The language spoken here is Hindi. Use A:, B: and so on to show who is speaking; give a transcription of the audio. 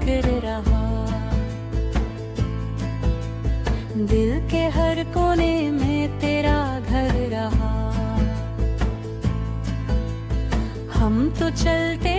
A: जिक्र रहा। दिल के हर कोने में तेरा घर रहा। हम तो चलते